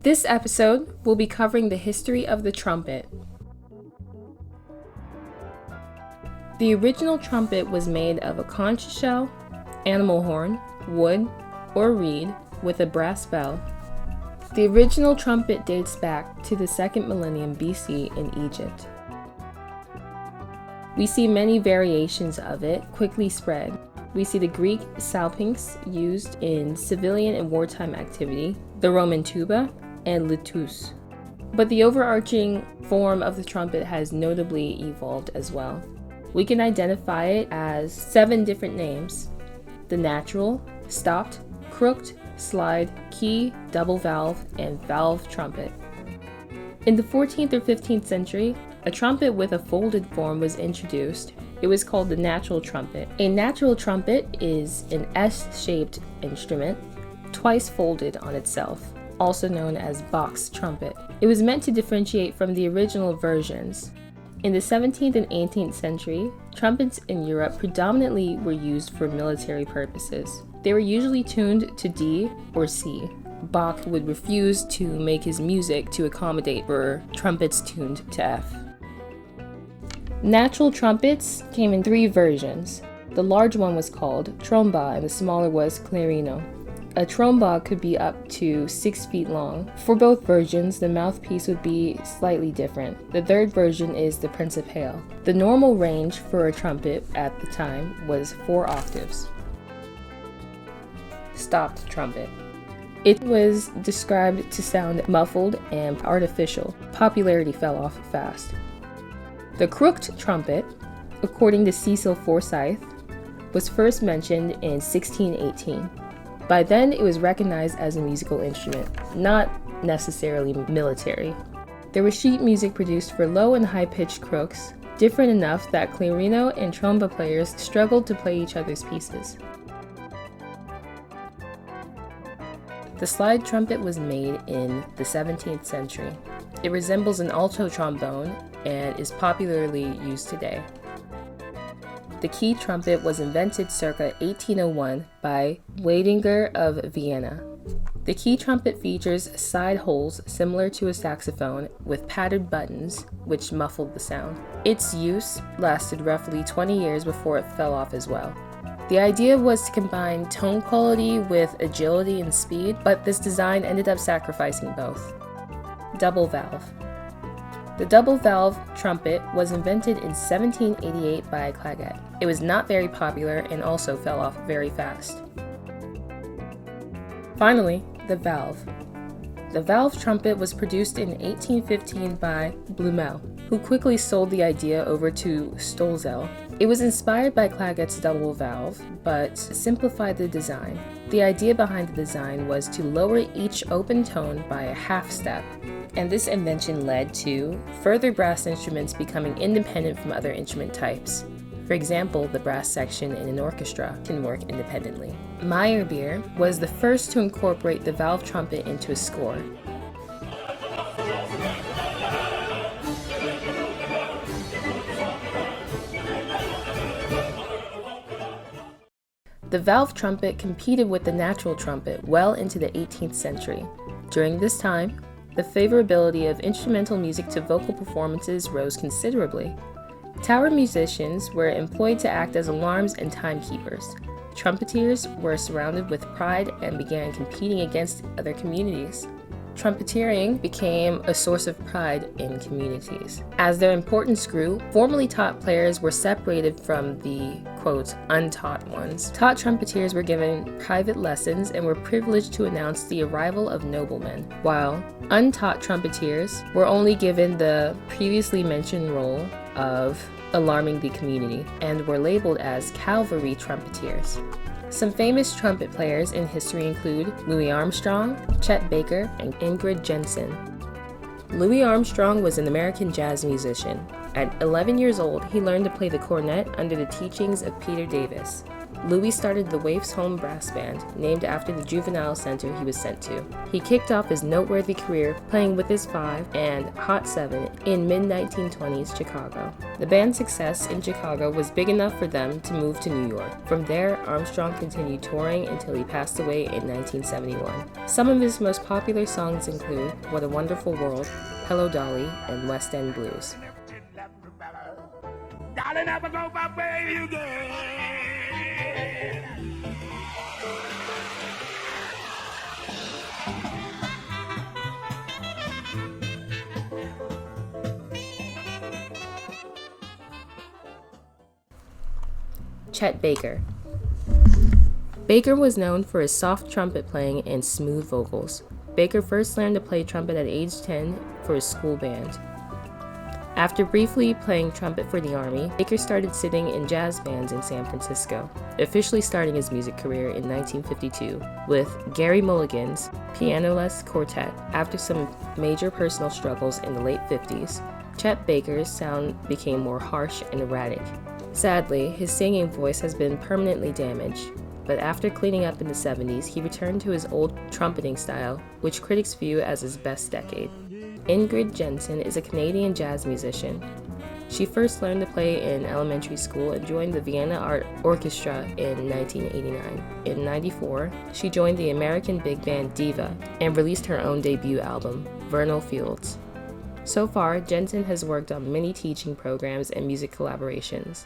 This episode will be covering the history of the trumpet. The original trumpet was made of a conch shell, animal horn, wood, or reed with a brass bell. The original trumpet dates back to the 2nd millennium BC in Egypt. We see many variations of it quickly spread. We see the Greek salpinx used in civilian and wartime activity, the Roman tuba, and litus. But the overarching form of the trumpet has notably evolved as well. We can identify it as 7 different names: the natural, stopped, crooked, slide, key, double valve, and valve trumpet. In the 14th or 15th century, a trumpet with a folded form was introduced. It was called the natural trumpet. A natural trumpet is an S-shaped instrument, twice folded on itself, also known as box trumpet. It was meant to differentiate from the original versions. In the 17th and 18th century, trumpets in Europe predominantly were used for military purposes. They were usually tuned to D or C. Bach would refuse to make his music to accommodate for trumpets tuned to F. Natural trumpets came in 3 versions. The large one was called tromba and the smaller was clarino. A tromba could be up to 6 feet long. For both versions, the mouthpiece would be slightly different. The 3rd version is the principale. The normal range for a trumpet at the time was 4 octaves. Stopped trumpet. It was described to sound muffled and artificial. Popularity fell off fast. The crooked trumpet, according to Cecil Forsyth, was first mentioned in 1618. By then, it was recognized as a musical instrument, not necessarily military. There was sheet music produced for low and high-pitched crooks, different enough that clarino and tromba players struggled to play each other's pieces. The slide trumpet was made in the 17th century. It resembles an alto trombone and is popularly used today. The key trumpet was invented circa 1801 by Weidinger of Vienna. The key trumpet features side holes similar to a saxophone with padded buttons, which muffled the sound. Its use lasted roughly 20 years before it fell off as well. The idea was to combine tone quality with agility and speed, but this design ended up sacrificing both. Double valve. The double valve trumpet was invented in 1788 by Clagett. It was not very popular and also fell off very fast. Finally, the valve. The valve trumpet was produced in 1815 by Blumel, who quickly sold the idea over to Stolzel. It was inspired by Clagett's double valve, but simplified the design. The idea behind the design was to lower each open tone by a half step, and this invention led to further brass instruments becoming independent from other instrument types. For example, the brass section in an orchestra can work independently. Meyerbeer was the first to incorporate the valve trumpet into a score. The valve trumpet competed with the natural trumpet well into the 18th century. During this time, the favorability of instrumental music to vocal performances rose considerably. Tower musicians were employed to act as alarms and timekeepers. Trumpeteers were surrounded with pride and began competing against other communities. Trumpeteering became a source of pride in communities. As their importance grew, formally taught players were separated from the, quote, untaught ones. Taught trumpeteers were given private lessons and were privileged to announce the arrival of noblemen, while untaught trumpeteers were only given the previously mentioned role of alarming the community and were labeled as cavalry trumpeteers. Some famous trumpet players in history include Louis Armstrong, Chet Baker, and Ingrid Jensen. Louis Armstrong was an American jazz musician. At 11 years old, he learned to play the cornet under the teachings of Peter Davis. Louis started the Waifs Home Brass Band, named after the juvenile center he was sent to. He kicked off his noteworthy career playing with his Five and Hot Seven in mid-1920s Chicago. The band's success in Chicago was big enough for them to move to New York. From there, Armstrong continued touring until he passed away in 1971. Some of his most popular songs include What a Wonderful World, Hello Dolly, and West End Blues. Chet Baker. Baker was known for his soft trumpet playing and smooth vocals. Baker first learned to play trumpet at age 10 for his school band. After briefly playing trumpet for the Army, Baker started sitting in jazz bands in San Francisco, officially starting his music career in 1952 with Gary Mulligan's pianoless quartet. After some major personal struggles in the late 50s, Chet Baker's sound became more harsh and erratic. Sadly, his singing voice has been permanently damaged, but after cleaning up in the 70s, he returned to his old trumpeting style, which critics view as his best decade. Ingrid Jensen is a Canadian jazz musician. She first learned to play in elementary school and joined the Vienna Art Orchestra in 1989. In 1994, she joined the American big band Diva and released her own debut album, Vernal Fields. So far, Jensen has worked on many teaching programs and music collaborations.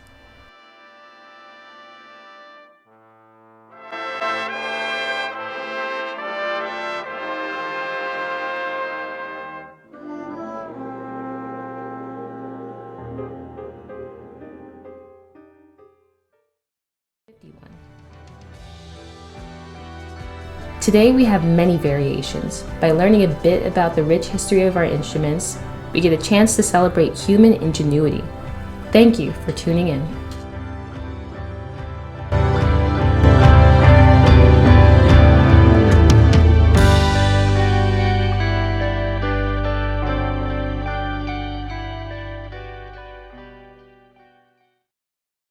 Today we have many variations. By learning a bit about the rich history of our instruments, we get a chance to celebrate human ingenuity. Thank you for tuning in.